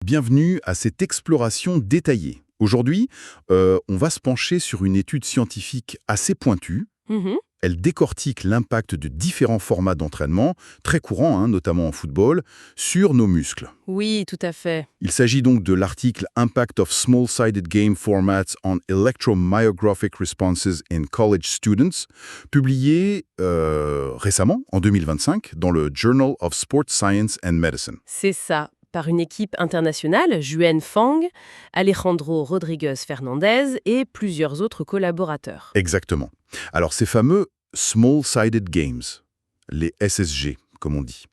Bienvenue à cette exploration détaillée. Aujourd'hui, on va se pencher sur une étude scientifique assez pointue. Mhm. Elle décortique l'impact de différents formats d'entraînement, très courants, notamment en football, sur nos muscles. Oui, tout à fait. Il s'agit donc de l'article Impact of Small-Sided Game Formats on Electromyographic Responses in College Students, publié récemment, en 2025, dans le Journal of Sports Science and Medicine. C'est ça. Par une équipe internationale, Juan Fang, Alejandro Rodriguez Fernandez et plusieurs autres collaborateurs. Exactement. Alors, ces fameux Small-Sided Games, les SSG, comme on dit,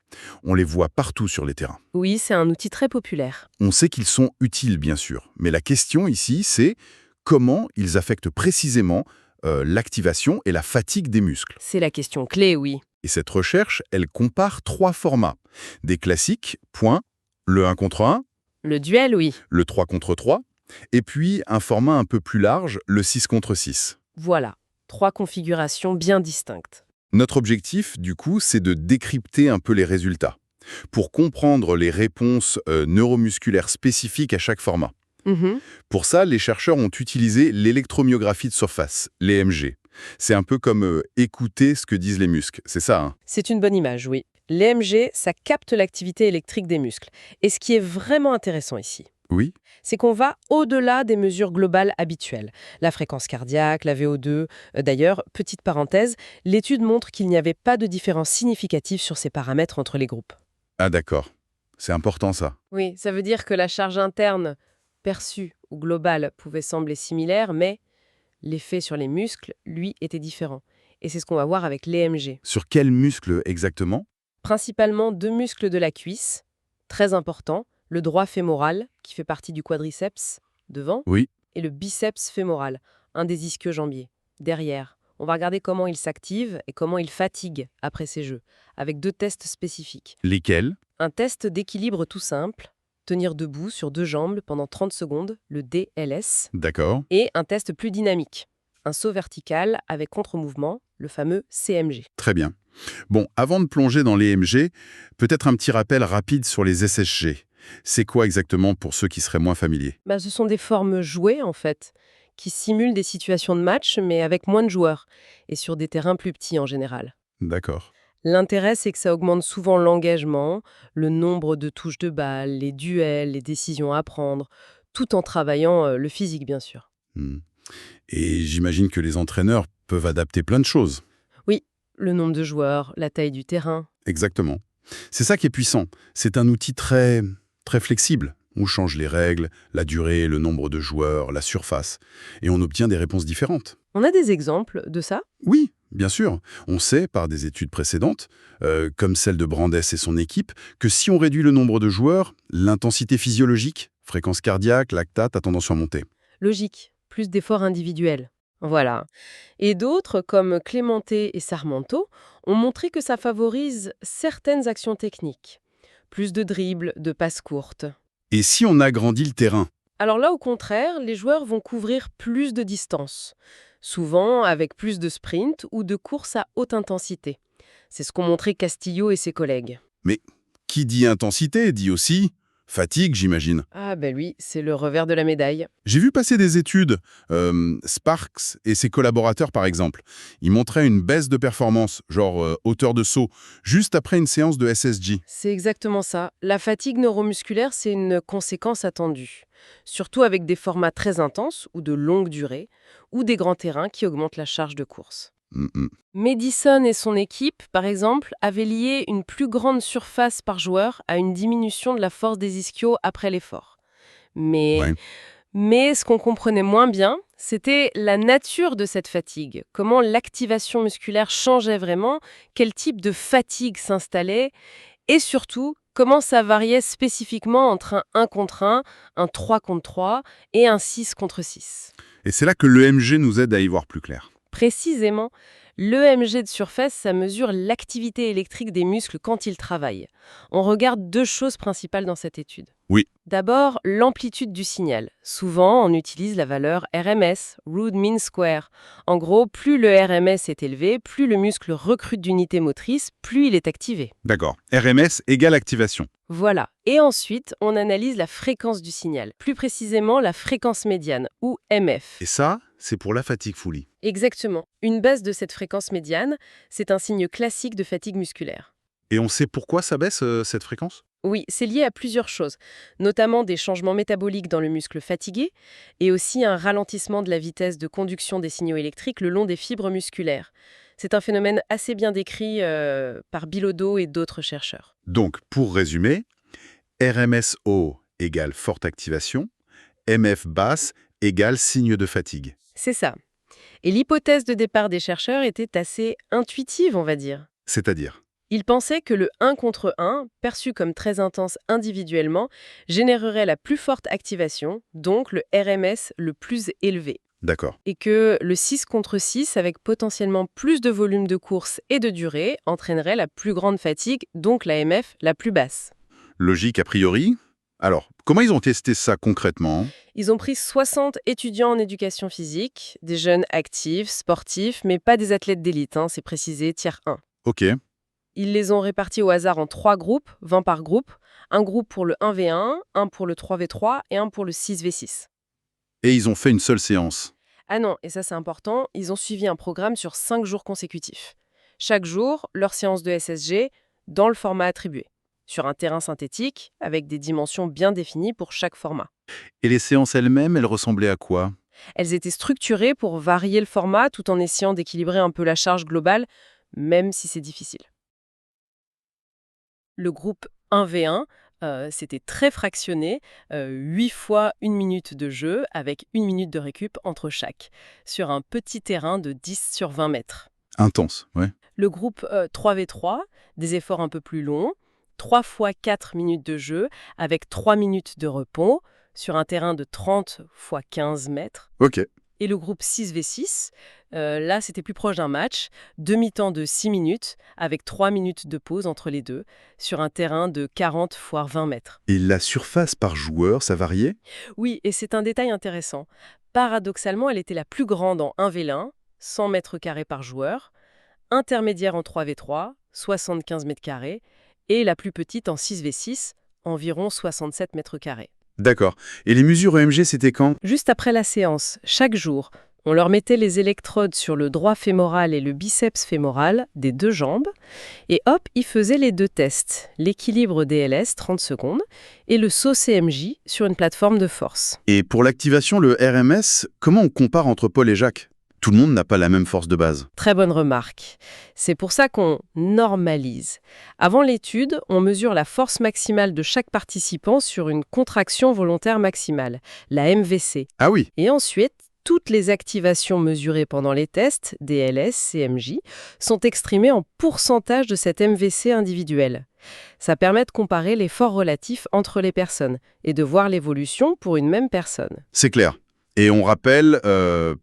on les voit partout sur les terrains. Oui, c'est un outil très populaire. On sait qu'ils sont utiles, bien sûr, mais la question ici, c'est comment ils affectent précisément l'activation et la fatigue des muscles. C'est la question clé, oui. Et cette recherche, elle compare 3 formats. Des classiques, point, le 1 contre 1, Le duel, oui. le 3 contre 3, et puis un format un peu plus large, le 6 contre 6. Voilà. 3 configurations bien distinctes. Notre objectif, du coup, c'est de décrypter un peu les résultats, pour comprendre les réponses neuromusculaires spécifiques à chaque format. Mhm. Pour ça, les chercheurs ont utilisé l'électromyographie de surface, l'EMG. C'est un peu comme écouter ce que disent les muscles, c'est ça, hein? C'est une bonne image, oui. L'EMG, ça capte l'activité électrique des muscles. Et ce qui est vraiment intéressant ici, Oui. c'est qu'on va au-delà des mesures globales habituelles. La fréquence cardiaque, la VO2. D'ailleurs, petite parenthèse, l'étude montre qu'il n'y avait pas de différence significative sur ces paramètres entre les groupes. Ah d'accord, c'est important ça. Oui, ça veut dire que la charge interne perçue ou globale pouvait sembler similaire, mais l'effet sur les muscles, lui, était différent. Et c'est ce qu'on va voir avec l'EMG. Sur quels muscles exactement? Principalement 2 muscles de la cuisse, très importants, le droit fémoral, qui fait partie du quadriceps, devant, Oui. et le biceps fémoral, un des ischio-jambiers, derrière. On va regarder comment il s'active et comment il fatigue après ces jeux, avec 2 tests spécifiques. Lesquels? Un test d'équilibre tout simple, tenir debout sur 2 jambes pendant 30 secondes, le DLS, D'accord. et un test plus dynamique, un saut vertical avec contre-mouvement, le fameux CMG. Très bien. Bon, avant de plonger dans l'EMG, peut-être un petit rappel rapide sur les SSG. C'est quoi exactement pour ceux qui seraient moins familiers? Ce sont des formes jouées, en fait, qui simulent des situations de match, mais avec moins de joueurs, et sur des terrains plus petits en général. D'accord. L'intérêt, c'est que ça augmente souvent l'engagement, le nombre de touches de balle, les duels, les décisions à prendre, tout en travaillant le physique, bien sûr. Hmm. Et j'imagine que les entraîneurs peuvent adapter plein de choses. Oui, le nombre de joueurs, la taille du terrain. Exactement. C'est ça qui est puissant. C'est un outil très, très flexible. On change les règles, la durée, le nombre de joueurs, la surface. Et on obtient des réponses différentes. On a des exemples de ça? Oui, bien sûr. On sait, par des études précédentes, comme celle de Brandes et son équipe, que si on réduit le nombre de joueurs, l'intensité physiologique, fréquence cardiaque, lactate, a tendance à monter. Logique, plus d'efforts individuels. Voilà. Et d'autres, comme Clémenté et Sarmento, ont montré que ça favorise certaines actions techniques. Plus de dribbles, de passes courtes. Et si on agrandit le terrain? Alors là, au contraire, les joueurs vont couvrir plus de distance, souvent avec plus de sprints ou de courses à haute intensité. C'est ce qu'ont montré Castillo et ses collègues. Mais qui dit intensité dit aussi fatigue, j'imagine. Ah ben oui, c'est le revers de la médaille. J'ai vu passer des études, Sparks et ses collaborateurs par exemple. Ils montraient une baisse de performance, genre hauteur de saut, juste après une séance de SSG. C'est exactement ça. La fatigue neuromusculaire, c'est une conséquence attendue. Surtout avec des formats très intenses ou de longue durée, ou des grands terrains qui augmentent la charge de course. Mm. Madison et son équipe, par exemple, avaient lié une plus grande surface par joueur à une diminution de la force des ischios après l'effort. Ouais. Mais ce qu'on comprenait moins bien, c'était la nature de cette fatigue, comment l'activation musculaire changeait vraiment, quel type de fatigue s'installait, et surtout, comment ça variait spécifiquement entre un 1 contre 1 3 contre 3 et un 6 contre 6. Et c'est là que l'EMG nous aide à y voir plus clair. Précisément, l'EMG de surface, ça mesure l'activité électrique des muscles quand ils travaillent. On regarde deux choses principales dans cette étude. Oui. D'abord, l'amplitude du signal. Souvent, on utilise la valeur RMS, Root Mean Square. En gros, plus le RMS est élevé, plus le muscle recrute d'unités motrices, plus il est activé. D'accord. RMS égale activation. Voilà. Et ensuite, on analyse la fréquence du signal. Plus précisément, la fréquence médiane, ou MF. Et ça, c'est pour la fatigue Fouli. Exactement. Une baisse de cette fréquence médiane, c'est un signe classique de fatigue musculaire. Et on sait pourquoi ça baisse, cette fréquence? Oui, c'est lié à plusieurs choses, notamment des changements métaboliques dans le muscle fatigué et aussi un ralentissement de la vitesse de conduction des signaux électriques le long des fibres musculaires. C'est un phénomène assez bien décrit par Bilodeau et d'autres chercheurs. Donc, pour résumer, RMS haut égale forte activation, MF basse égale signe de fatigue. C'est ça. Et l'hypothèse de départ des chercheurs était assez intuitive, on va dire. C'est-à-dire? Ils pensaient que le 1 contre 1, perçu comme très intense individuellement, générerait la plus forte activation, donc le RMS le plus élevé. D'accord. Et que le 6 contre 6, avec potentiellement plus de volume de course et de durée, entraînerait la plus grande fatigue, donc la MF la plus basse. Logique a priori. Alors, comment ils ont testé ça concrètement? Ils ont pris 60 étudiants en éducation physique, des jeunes actifs, sportifs, mais pas des athlètes d'élite, c'est précisé, tiers 1. Ok. Ils les ont répartis au hasard en 3 groupes, 20 par groupe, un groupe pour le 1v1, un pour le 3v3 et un pour le 6v6. Et ils ont fait une seule séance. Ah non, et ça c'est important, ils ont suivi un programme sur 5 jours consécutifs. Chaque jour, leur séance de SSG dans le format attribué, sur un terrain synthétique avec des dimensions bien définies pour chaque format. Et les séances elles-mêmes, elles ressemblaient à quoi? Elles étaient structurées pour varier le format tout en essayant d'équilibrer un peu la charge globale, même si c'est difficile. Le groupe 1v1, c'était très fractionné, 8 fois 1 minute de jeu avec 1 minute de récup entre chaque, sur un petit terrain de 10 sur 20 mètres. Intense, ouais. Le groupe 3v3, des efforts un peu plus longs, 3 fois 4 minutes de jeu avec 3 minutes de repos, sur un terrain de 30 fois 15 mètres. Ok. Et le groupe 6v6, là c'était plus proche d'un match, demi-temps de 6 minutes, avec 3 minutes de pause entre les deux, sur un terrain de 40 fois 20 mètres. Et la surface par joueur, ça variait? Oui, et c'est un détail intéressant. Paradoxalement, elle était la plus grande en 1v1, 100 mètres carrés par joueur, intermédiaire en 3v3, 75 mètres carrés, et la plus petite en 6v6, environ 67 mètres carrés. D'accord. Et les mesures EMG, c'était quand? Juste après la séance, chaque jour, on leur mettait les électrodes sur le droit fémoral et le biceps fémoral des deux jambes, et hop, ils faisaient les deux tests, l'équilibre DLS, 30 secondes, et le saut CMJ sur une plateforme de force. Et pour l'activation, le RMS, comment on compare entre Paul et Jacques? Tout le monde n'a pas la même force de base. Très bonne remarque. C'est pour ça qu'on normalise. Avant l'étude, on mesure la force maximale de chaque participant sur une contraction volontaire maximale, la MVC. Ah oui. Et ensuite, toutes les activations mesurées pendant les tests, DLS, CMJ, sont exprimées en pourcentage de cette MVC individuelle. Ça permet de comparer l'effort relatif entre les personnes et de voir l'évolution pour une même personne. C'est clair. Et on rappelle,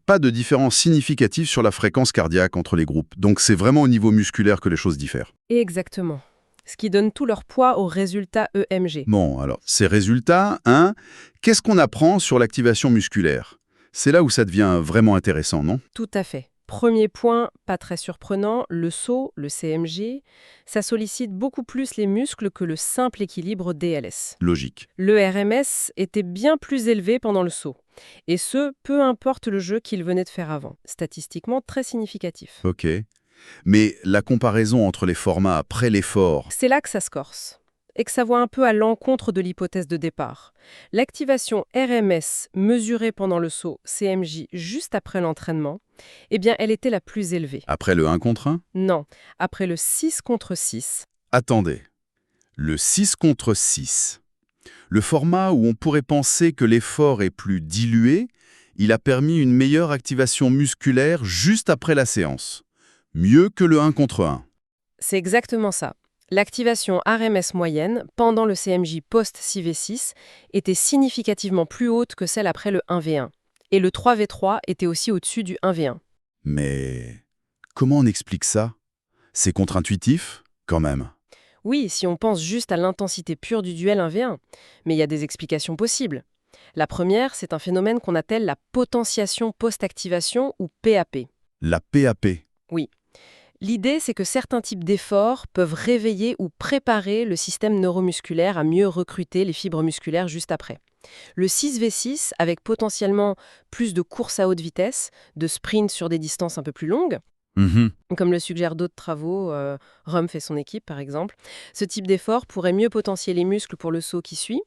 pas de différence significative sur la fréquence cardiaque entre les groupes. Donc c'est vraiment au niveau musculaire que les choses diffèrent. Exactement. Ce qui donne tout leur poids aux résultats EMG. Bon, alors, ces résultats, qu'est-ce qu'on apprend sur l'activation musculaire? C'est là où ça devient vraiment intéressant, non? Tout à fait. Premier point, pas très surprenant, le saut, le CMG, ça sollicite beaucoup plus les muscles que le simple équilibre DLS. Logique. Le RMS était bien plus élevé pendant le saut. Et ce, peu importe le jeu qu'il venait de faire avant. Statistiquement très significatif. Ok. Mais la comparaison entre les formats après l'effort... C'est là que ça se corse. Et que ça va un peu à l'encontre de l'hypothèse de départ. L'activation RMS mesurée pendant le saut CMJ juste après l'entraînement, eh bien, elle était la plus élevée. Après le 1 contre 1? Non, après le 6 contre 6. Attendez. Le 6 contre 6. Le format où on pourrait penser que l'effort est plus dilué, il a permis une meilleure activation musculaire juste après la séance. Mieux que le 1 contre 1. C'est exactement ça. L'activation RMS moyenne pendant le CMJ post-6v6 était significativement plus haute que celle après le 1v1. Et le 3v3 était aussi au-dessus du 1v1. Mais comment on explique ça? C'est contre-intuitif, quand même. Oui, si on pense juste à l'intensité pure du duel 1v1. Mais il y a des explications possibles. La première, c'est un phénomène qu'on appelle la potentiation post-activation ou PAP. La PAP. Oui. L'idée, c'est que certains types d'efforts peuvent réveiller ou préparer le système neuromusculaire à mieux recruter les fibres musculaires juste après. Le 6v6, avec potentiellement plus de courses à haute vitesse, de sprint sur des distances un peu plus longues, Mhm. comme le suggèrent d'autres travaux, Rumpf et son équipe par exemple, ce type d'effort pourrait mieux potentier les muscles pour le saut qui suit,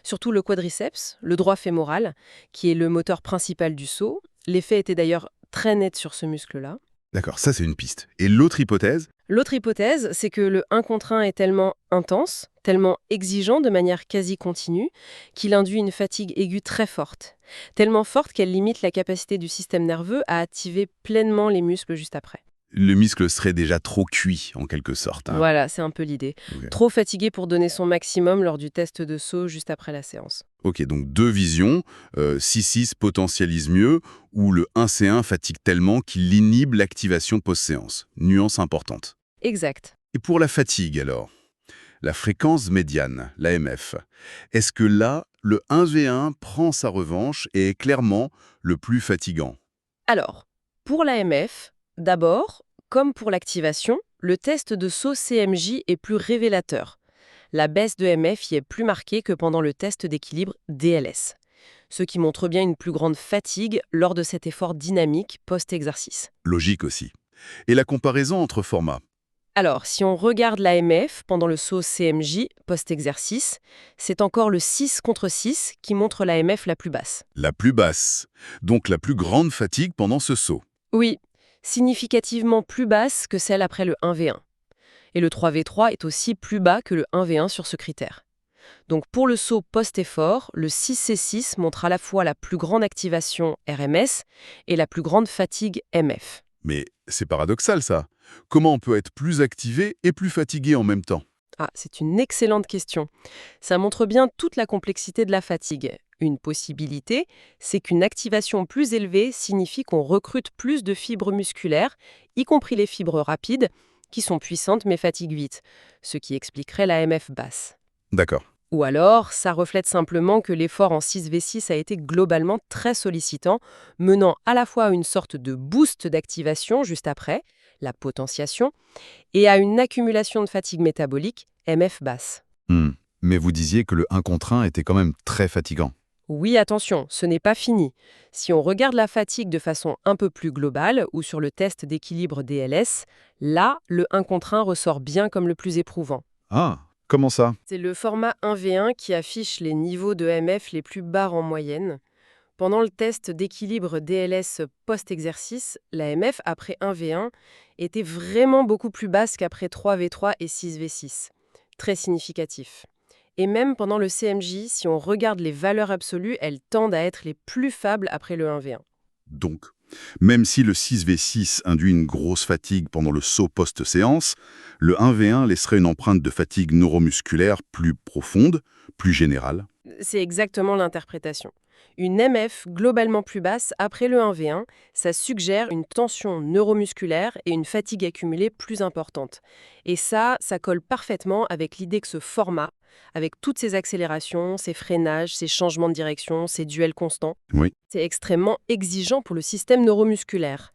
surtout le quadriceps, le droit fémoral, qui est le moteur principal du saut. L'effet était d'ailleurs très net sur ce muscle-là. D'accord, ça c'est une piste. Et l'autre hypothèse? L'autre hypothèse, c'est que le 1 contre 1 est tellement intense, tellement exigeant de manière quasi continue, qu'il induit une fatigue aiguë très forte. Tellement forte qu'elle limite la capacité du système nerveux à activer pleinement les muscles juste après. Le muscle serait déjà trop cuit, en quelque sorte, hein. Voilà, c'est un peu l'idée. Ok. Trop fatigué pour donner son maximum lors du test de saut juste après la séance. Ok, donc deux visions. 6-6 potentialise mieux, ou le 1C1 fatigue tellement qu'il inhibe l'activation post-séance. Nuance importante. Exact. Et pour la fatigue, alors? La fréquence médiane, l'AMF. Est-ce que là, le 1v1 prend sa revanche et est clairement le plus fatigant? Alors, pour l'AMF, d'abord, comme pour l'activation, le test de saut CMJ est plus révélateur. La baisse de MF y est plus marquée que pendant le test d'équilibre DLS, ce qui montre bien une plus grande fatigue lors de cet effort dynamique post-exercice. Logique aussi. Et la comparaison entre formats? Alors, si on regarde l'AMF pendant le saut CMJ post-exercice, c'est encore le 6 contre 6 qui montre l'AMF la plus basse. La plus basse. Donc la plus grande fatigue pendant ce saut. Oui, significativement plus basse que celle après le 1v1. Et le 3v3 est aussi plus bas que le 1v1 sur ce critère. Donc pour le saut post-effort, le 6C6 montre à la fois la plus grande activation RMS et la plus grande fatigue MF. Mais c'est paradoxal ça. Comment on peut être plus activé et plus fatigué en même temps? Ah, c'est une excellente question. Ça montre bien toute la complexité de la fatigue. Une possibilité, c'est qu'une activation plus élevée signifie qu'on recrute plus de fibres musculaires, y compris les fibres rapides, qui sont puissantes mais fatiguent vite, ce qui expliquerait la MF basse. D'accord. Ou alors, ça reflète simplement que l'effort en 6v6 a été globalement très sollicitant, menant à la fois à une sorte de boost d'activation juste après, la potentiation, et à une accumulation de fatigue métabolique, MF basse. Mais vous disiez que le 1 contre 1 était quand même très fatigant. Oui, attention, ce n'est pas fini. Si on regarde la fatigue de façon un peu plus globale, ou sur le test d'équilibre DLS, là, le 1 contre 1 ressort bien comme le plus éprouvant. Ah, comment ça? C'est le format 1v1 qui affiche les niveaux de MF les plus bas en moyenne. Pendant le test d'équilibre DLS post-exercice, la MF après 1v1 était vraiment beaucoup plus basse qu'après 3v3 et 6v6. Très significatif. Et même pendant le CMJ, si on regarde les valeurs absolues, elles tendent à être les plus faibles après le 1v1. Donc, même si le 6v6 induit une grosse fatigue pendant le saut post-séance, le 1v1 laisserait une empreinte de fatigue neuromusculaire plus profonde, plus générale. C'est exactement l'interprétation. Une MF globalement plus basse après le 1v1, ça suggère une tension neuromusculaire et une fatigue accumulée plus importante. Et ça colle parfaitement avec l'idée que ce format, avec toutes ces accélérations, ces freinages, ces changements de direction, ces duels constants, Oui. c'est extrêmement exigeant pour le système neuromusculaire.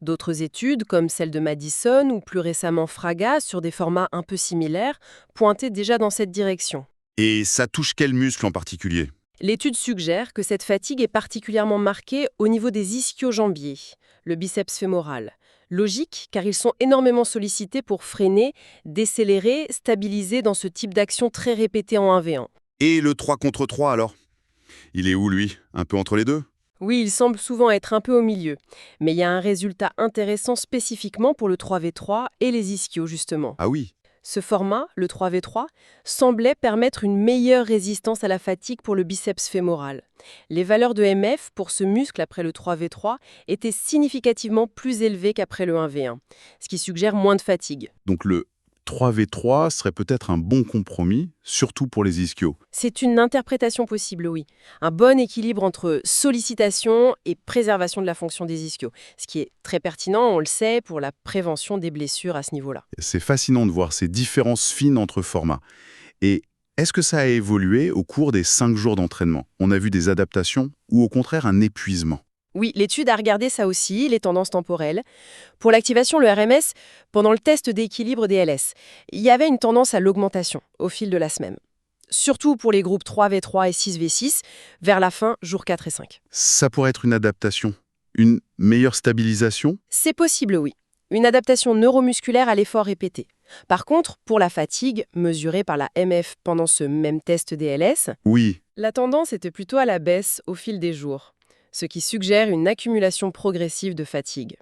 D'autres études, comme celle de Madison ou plus récemment Fraga, sur des formats un peu similaires, pointaient déjà dans cette direction. Et ça touche quel muscle en particulier? L'étude suggère que cette fatigue est particulièrement marquée au niveau des ischio-jambiers, le biceps fémoral. Logique, car ils sont énormément sollicités pour freiner, décélérer, stabiliser dans ce type d'action très répétée en 1v1. Et le 3 contre 3 alors? Il est où lui? Un peu entre les deux? Oui, il semble souvent être un peu au milieu, mais il y a un résultat intéressant spécifiquement pour le 3v3 et les ischios justement. Ah oui. Ce format, le 3v3, semblait permettre une meilleure résistance à la fatigue pour le biceps fémoral. Les valeurs de MF pour ce muscle après le 3v3 étaient significativement plus élevées qu'après le 1v1, ce qui suggère moins de fatigue. Donc le 3v3 serait peut-être un bon compromis, surtout pour les ischios. C'est une interprétation possible, oui. Un bon équilibre entre sollicitation et préservation de la fonction des ischios, ce qui est très pertinent, on le sait, pour la prévention des blessures à ce niveau-là. C'est fascinant de voir ces différences fines entre formats. Et est-ce que ça a évolué au cours des 5 jours d'entraînement? On a vu des adaptations ou au contraire un épuisement? Oui, l'étude a regardé ça aussi, les tendances temporelles. Pour l'activation, le RMS, pendant le test d'équilibre des LS, il y avait une tendance à l'augmentation au fil de la semaine. Surtout pour les groupes 3v3 et 6v6, vers la fin, jours 4 et 5. Ça pourrait être une adaptation, une meilleure stabilisation? C'est possible, oui. Une adaptation neuromusculaire à l'effort répété. Par contre, pour la fatigue, mesurée par la MF pendant ce même test des LS, Oui, la tendance était plutôt à la baisse au fil des jours, ce qui suggère une accumulation progressive de fatigue.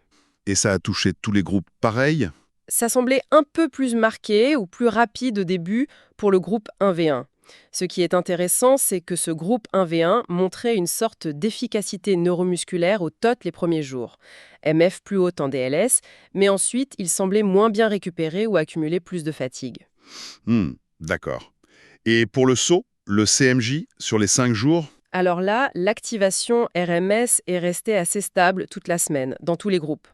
et ça a touché tous les groupes pareil? Ça semblait un peu plus marqué ou plus rapide au début pour le groupe 1v1. Ce qui est intéressant, c'est que ce groupe 1v1 montrait une sorte d'efficacité neuromusculaire au TOT les premiers jours. MF plus haute en DLS, mais ensuite, il semblait moins bien récupérer ou accumuler plus de fatigue. D'accord. Et pour le saut, le CMJ, sur les 5 jours? Alors là, l'activation RMS est restée assez stable toute la semaine, dans tous les groupes.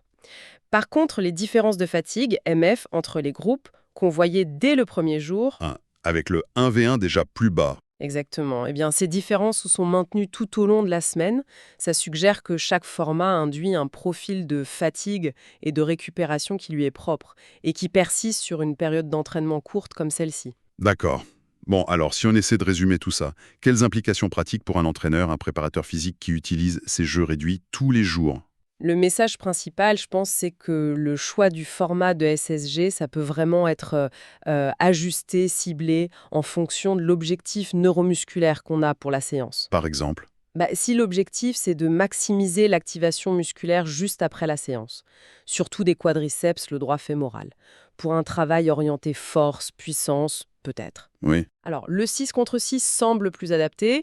Par contre, les différences de fatigue, MF, entre les groupes, qu'on voyait dès le premier jour, Avec le 1v1 déjà plus bas. exactement, eh bien, ces différences se sont maintenues tout au long de la semaine. Ça suggère que chaque format induit un profil de fatigue et de récupération qui lui est propre et qui persiste sur une période d'entraînement courte comme celle-ci. D'accord. Bon, alors, si on essaie de résumer tout ça, quelles implications pratiques pour un entraîneur, un préparateur physique qui utilise ces jeux réduits tous les jours? Le message principal, je pense, c'est que le choix du format de SSG, ça peut vraiment être ajusté, ciblé en fonction de l'objectif neuromusculaire qu'on a pour la séance. Par exemple? Si l'objectif, c'est de maximiser l'activation musculaire juste après la séance, surtout des quadriceps, le droit fémoral, pour un travail orienté force, puissance, peut-être. Oui. Alors, le 6 contre 6 semble plus adapté,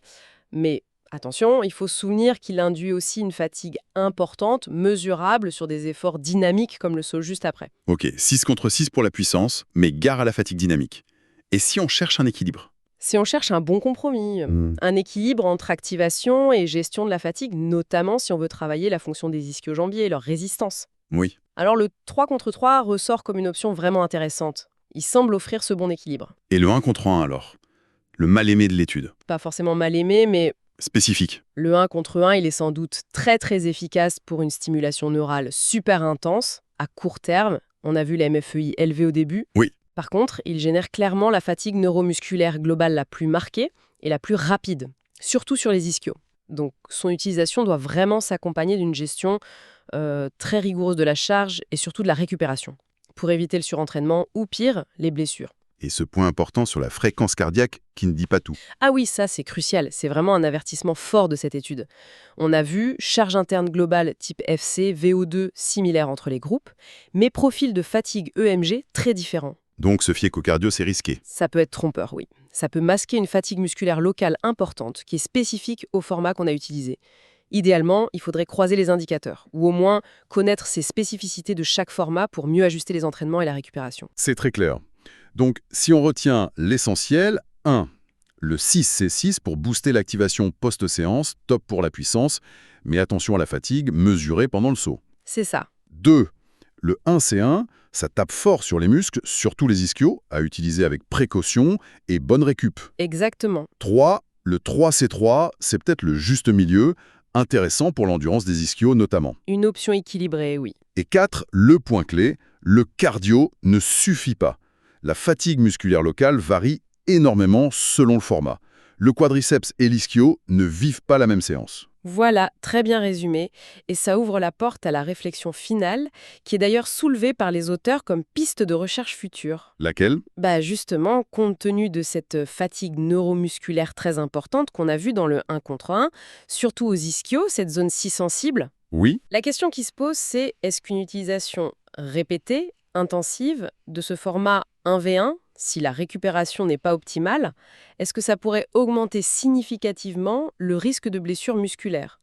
mais attention, il faut se souvenir qu'il induit aussi une fatigue importante, mesurable sur des efforts dynamiques comme le saut juste après. Ok, 6 contre 6 pour la puissance, mais gare à la fatigue dynamique. Et si on cherche un équilibre? Si on cherche un bon compromis, un équilibre entre activation et gestion de la fatigue, notamment si on veut travailler la fonction des ischio-jambiers et leur résistance. Oui. Alors le 3 contre 3 ressort comme une option vraiment intéressante. Il semble offrir ce bon équilibre. Et le 1 contre 1 alors? Le mal-aimé de l'étude. Pas forcément mal aimé, mais Spécifique. le 1 contre 1, il est sans doute très très efficace pour une stimulation neurale super intense, à court terme. On a vu la MFEI élevée au début. Oui. Par contre, il génère clairement la fatigue neuromusculaire globale la plus marquée et la plus rapide, surtout sur les ischios. Donc son utilisation doit vraiment s'accompagner d'une gestion très rigoureuse de la charge et surtout de la récupération, pour éviter le surentraînement ou pire, les blessures. Et ce point important sur la fréquence cardiaque qui ne dit pas tout. Ah oui, ça c'est crucial, c'est vraiment un avertissement fort de cette étude. On a vu charge interne globale type FC, VO2 similaire entre les groupes, mais profil de fatigue EMG très différents. Donc se fier qu'au cardio, c'est risqué. Ça peut être trompeur, oui. Ça peut masquer une fatigue musculaire locale importante qui est spécifique au format qu'on a utilisé. Idéalement, il faudrait croiser les indicateurs, ou au moins connaître ces spécificités de chaque format pour mieux ajuster les entraînements et la récupération. C'est très clair. Donc, si on retient l'essentiel, 1. Le 6C6 pour booster l'activation post-séance, top pour la puissance, mais attention à la fatigue mesurée pendant le saut. C'est ça. 2. Le 1C1, ça tape fort sur les muscles, surtout les ischios, à utiliser avec précaution et bonne récup. Exactement. 3. Le 3C3, c'est peut-être le juste milieu, intéressant pour l'endurance des ischios notamment. Une option équilibrée, oui. Et 4, le point clé, le cardio ne suffit pas. La fatigue musculaire locale varie énormément selon le format. Le quadriceps et l'ischio ne vivent pas la même séance. Voilà, très bien résumé, et ça ouvre la porte à la réflexion finale, qui est d'ailleurs soulevée par les auteurs comme piste de recherche future. Laquelle? Justement, compte tenu de cette fatigue neuromusculaire très importante qu'on a vue dans le 1 contre 1, surtout aux ischios, cette zone si sensible, Oui. la question qui se pose, c'est est-ce qu'une utilisation répétée, intensive, de ce format 1v1, si la récupération n'est pas optimale, est-ce que ça pourrait augmenter significativement le risque de blessure musculaire,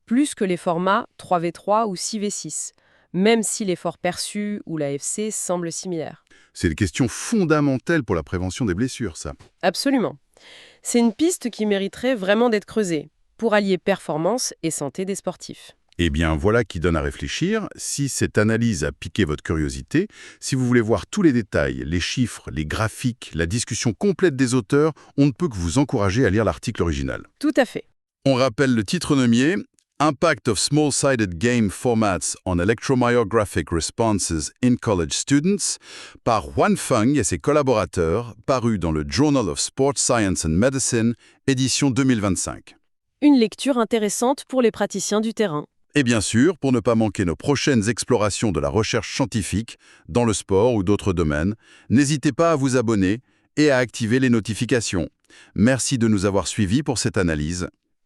plus que les formats 3v3 ou 6v6, même si l'effort perçu ou l'AFC semble similaire? C'est une question fondamentale pour la prévention des blessures, ça. Absolument. C'est une piste qui mériterait vraiment d'être creusée pour allier performance et santé des sportifs. Eh bien, voilà qui donne à réfléchir. Si cette analyse a piqué votre curiosité, si vous voulez voir tous les détails, les chiffres, les graphiques, la discussion complète des auteurs, on ne peut que vous encourager à lire l'article original. Tout à fait. On rappelle le titre nomié Impact of Small-Sided Game Formats on Electromyographic Responses in College Students par Huan Feng et ses collaborateurs, paru dans le Journal of Sports Science and Medicine, édition 2025. Une lecture intéressante pour les praticiens du terrain. Et bien sûr, pour ne pas manquer nos prochaines explorations de la recherche scientifique dans le sport ou d'autres domaines, n'hésitez pas à vous abonner et à activer les notifications. Merci de nous avoir suivis pour cette analyse.